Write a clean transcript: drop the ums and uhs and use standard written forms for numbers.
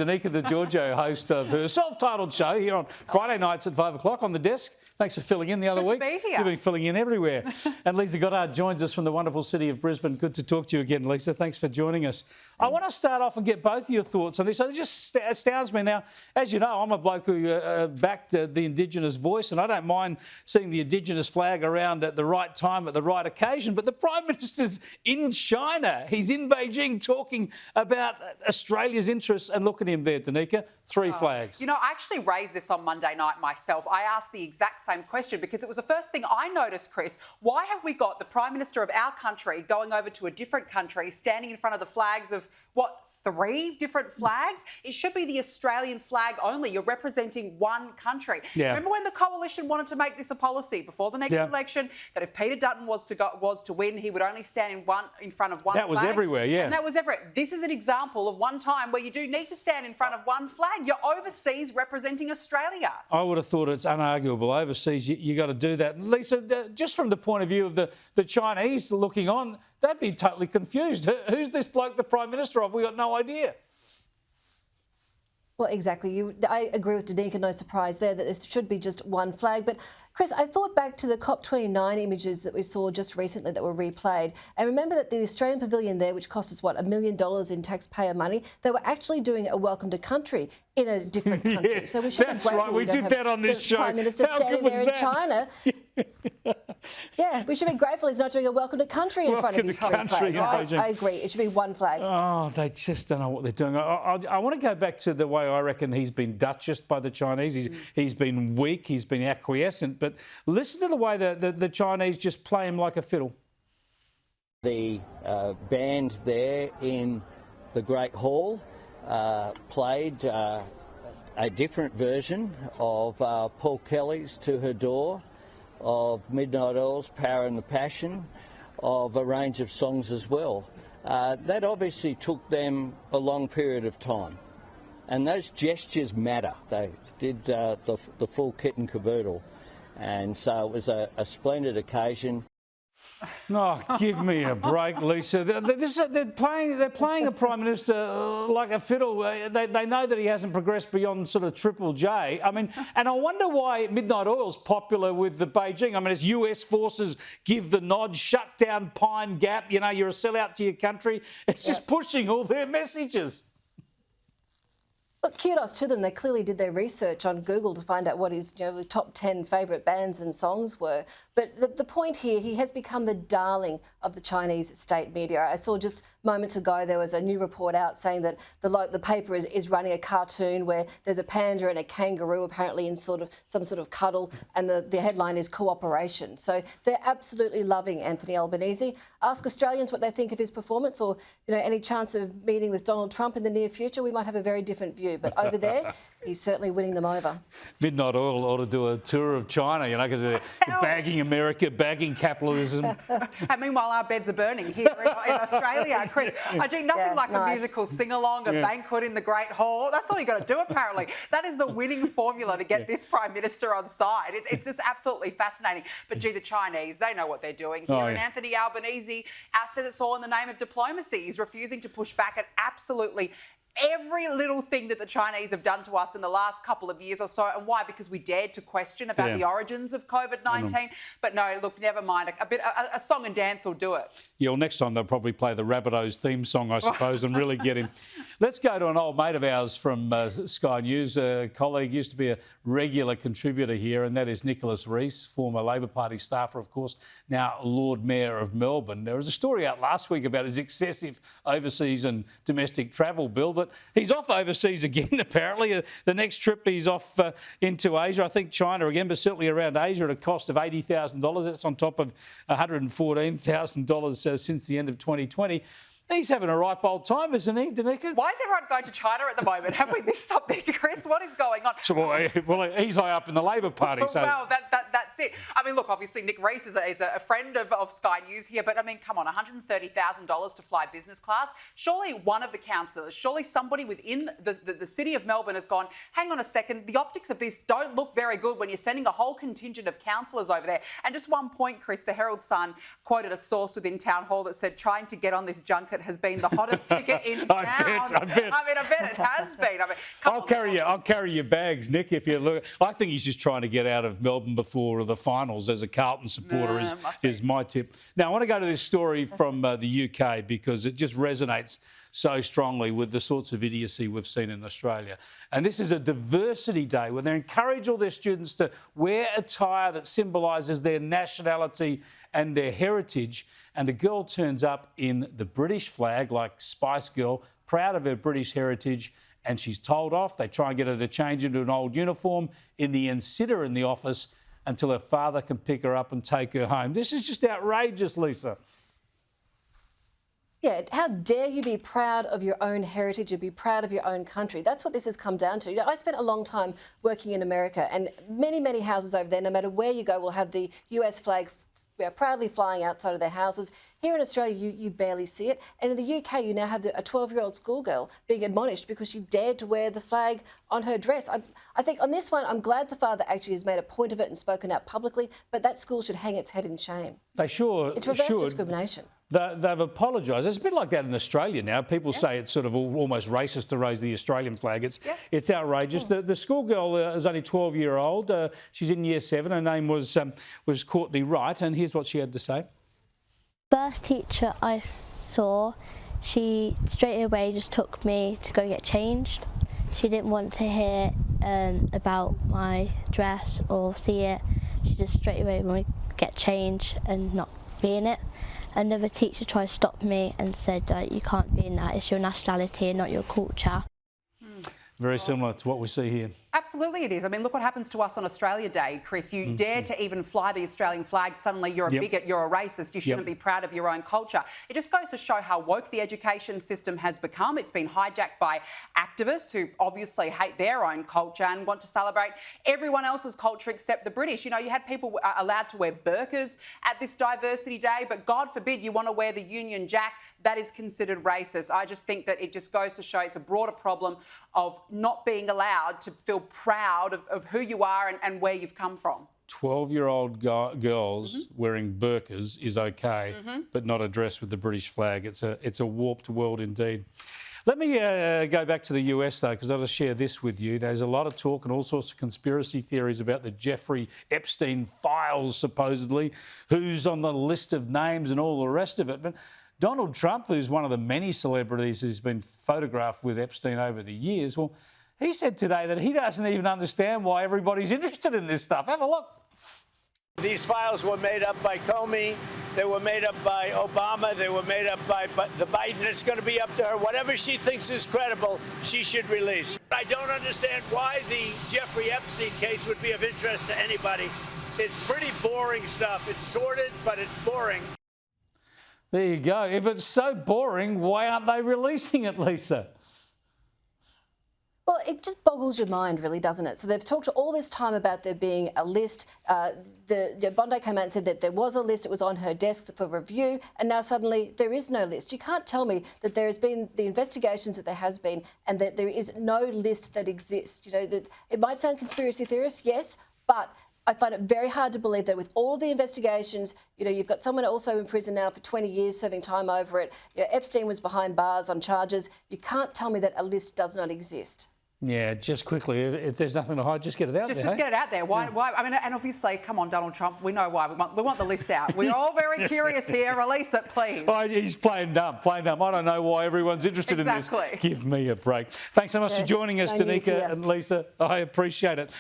Danica De Giorgio, host of her self-titled show here on Friday nights at 5 o'clock on the desk. Thanks for filling in the other week. Good to be here. You've been filling in everywhere. And Lisa Goddard joins us from the wonderful city of Brisbane. Good to talk to you again, Lisa. Thanks for joining us. I want to start off and get both of your thoughts on this. It just astounds me now. As you know, I'm a bloke who backed the Indigenous voice, and I don't mind seeing the Indigenous flag around at the right time, at the right occasion. But the Prime Minister's in China. He's in Beijing talking about Australia's interests. And look at him there, Danica. Three flags. You know, I actually raised this on Monday night myself. I asked the exact same question because it was the first thing I noticed, Chris. Why have we got the Prime Minister of our country going over to a different country, standing in front of the flags of, what, 3 different flags? It should be the Australian flag only. You're representing one country. Yeah. Remember when the coalition wanted to make this a policy before the next election, that if Peter Dutton was to win, he would only stand in front of one flag? That was everywhere, yeah. And that was everywhere. This is an example of one time where you do need to stand in front of one flag. You're overseas representing Australia. I would have thought it's unarguable. Overseas, you got to do that. And Lisa, just from the point of view of the Chinese looking on, they'd be totally confused. Who's this bloke the Prime Minister of? We got no idea. Well, exactly. I agree with Danica, no surprise there, that it should be just one flag. But, Chris, I thought back to the COP29 images that we saw just recently that were replayed. And remember that the Australian pavilion there, which cost us, what, $1 million in taxpayer money, they were actually doing a welcome to country in a different country. Yeah, so we should that's be grateful right. We did that on this show. Prime Minister How standing good there was in China. Yeah, we should be grateful he's not doing a welcome to country in front of his 3 flags. I agree. It should be one flag. Oh, they just don't know what they're doing. I want to go back to the way I reckon he's been Dutchist by the Chinese. He's been weak. He's been acquiescent. But listen to the way the Chinese just play him like a fiddle. The band there in the Great Hall played a different version of Paul Kelly's To Her Door, of Midnight Oil's Power and the Passion, of a range of songs as well. That obviously took them a long period of time. And those gestures matter. They did the full kit and caboodle. And so it was a splendid occasion. Oh, give me a break, Lisa. They're playing a Prime Minister like a fiddle. They know that he hasn't progressed beyond sort of Triple J. I mean, and I wonder why Midnight Oil's popular with the Beijing. I mean, as US forces give the nod, shut down Pine Gap, you know, you're a sellout to your country. It's just pushing all their messages. Look, kudos to them. They clearly did their research on Google to find out what his the top 10 favourite bands and songs were. But the point here, he has become the darling of the Chinese state media. I saw just moments ago there was a new report out saying that the paper is running a cartoon where there's a panda and a kangaroo apparently in some sort of cuddle, and the headline is cooperation. So they're absolutely loving Anthony Albanese. Ask Australians what they think of his performance, or any chance of meeting with Donald Trump in the near future. We might have a very different view. But over there, he's certainly winning them over. Midnight Oil ought to do a tour of China, because they're bagging America, bagging capitalism. And meanwhile, our beds are burning here in Australia, Chris. I do nothing like a musical sing-along, a banquet in the Great Hall. That's all you got to do, apparently. That is the winning formula to get this Prime Minister on side. It's just absolutely fascinating. But gee, the Chinese, they know what they're doing here. And Anthony Albanese says it's all in the name of diplomacy. He's refusing to push back at absolutely every little thing that the Chinese have done to us in the last couple of years or so. And why? Because we dared to question about the origins of COVID-19. But no, look, never mind. A song and dance will do it. Yeah, well, next time they'll probably play the Rabbitohs theme song, I suppose, and really get him. Let's go to an old mate of ours from Sky News, a colleague, used to be a regular contributor here, and that is Nicholas Rees, former Labor Party staffer, of course, now Lord Mayor of Melbourne. There was a story out last week about his excessive overseas and domestic travel bill, but he's off overseas again, apparently. The next trip he's off into Asia, I think China again, but certainly around Asia at a cost of $80,000. That's on top of $114,000 since the end of 2020. He's having a ripe old time, isn't he, Danica? Why is everyone going to China at the moment? Have we missed something, Chris? What is going on? Well, he's high up in the Labor Party. Well, That's it. I mean, look, obviously Nick Rees is a friend of Sky News here, but I mean, come on, $130,000 to fly business class. Surely one of the councillors, surely somebody within the city of Melbourne has gone, hang on a second, the optics of this don't look very good when you're sending a whole contingent of councillors over there. And just one point, Chris, the Herald Sun quoted a source within Town Hall that said trying to get on this junket has been the hottest ticket in town. I bet it has been. I mean, I'll carry your bags, Nick, if you look. I think he's just trying to get out of Melbourne before the finals as a Carlton supporter is my tip. Now, I want to go to this story from the UK because it just resonates so strongly with the sorts of idiocy we've seen in Australia. And this is a diversity day where they encourage all their students to wear attire that symbolises their nationality and their heritage. And a girl turns up in the British flag, like Spice Girl, proud of her British heritage, and she's told off. They try and get her to change into an old uniform. In the end, sit her in the office until her father can pick her up and take her home. This is just outrageous, Lisa. Yeah, how dare you be proud of your own heritage and be proud of your own country? That's what this has come down to. You know, I spent a long time working in America, and many, many houses over there, no matter where you go, will have the US flag proudly flying outside of their houses. Here in Australia, you barely see it. And in the UK, you now have a 12-year-old schoolgirl being admonished because she dared to wear the flag on her dress. I think on this one, I'm glad the father actually has made a point of it and spoken out publicly, but that school should hang its head in shame. They sure It's reverse should. discrimination. They've apologised. It's a bit like that in Australia now. People say it's sort of almost racist to raise the Australian flag. It's outrageous. The schoolgirl is only 12-year-old. She's in year 7. Her name was Courtney Wright, and here's what she had to say. First teacher I saw, she straight away just took me to go get changed. She didn't want to hear about my dress or see it. She just straight away wanted to get changed and not be in it. Another teacher tried to stop me and said that you can't be in that, it's your nationality and not your culture. Very similar to what we see here. Absolutely it is. I mean, look what happens to us on Australia Day, Chris. You dare to even fly the Australian flag, suddenly you're a bigot, you're a racist, you shouldn't be proud of your own culture. It just goes to show how woke the education system has become. It's been hijacked by activists who obviously hate their own culture and want to celebrate everyone else's culture except the British. You know, you had people allowed to wear burqas at this diversity day, but God forbid you want to wear the Union Jack. That is considered racist. I just think that it just goes to show it's a broader problem of not being allowed to feel proud of who you are and where you've come from. 12-year-old girls wearing burqas is okay, but not a dress with the British flag. It's a warped world indeed. Let me go back to the US, though, because I'll just share this with you. There's a lot of talk and all sorts of conspiracy theories about the Jeffrey Epstein files, supposedly, who's on the list of names and all the rest of it. But Donald Trump, who's one of the many celebrities who's been photographed with Epstein over the years, well, he said today that he doesn't even understand why everybody's interested in this stuff. Have a look. These files were made up by Comey, they were made up by Obama, they were made up by the Biden. It's going to be up to her. Whatever she thinks is credible, she should release. I don't understand why the Jeffrey Epstein case would be of interest to anybody. It's pretty boring stuff. It's sordid, but it's boring. There you go. If it's so boring, why aren't they releasing it, Lisa? Well, it just boggles your mind, really, doesn't it? So they've talked all this time about there being a list. Bondi came out and said that there was a list, it was on her desk for review, and now suddenly there is no list. You can't tell me that there has been the investigations that there has been and that there is no list that exists. You know, that it might sound conspiracy theorist, yes, but I find it very hard to believe that with all the investigations, you know, you've got someone also in prison now for 20 years serving time over it. You know, Epstein was behind bars on charges. You can't tell me that a list does not exist. Yeah, just quickly, if there's nothing to hide, just get it out there. Just get it out there. Why? I mean, and obviously, come on, Donald Trump, we know why. We want the list out. We're all very curious here. Release it, please. Oh, he's playing dumb. I don't know why everyone's interested in this. Give me a break. Thanks so much for joining us, Danica and Lisa. I appreciate it.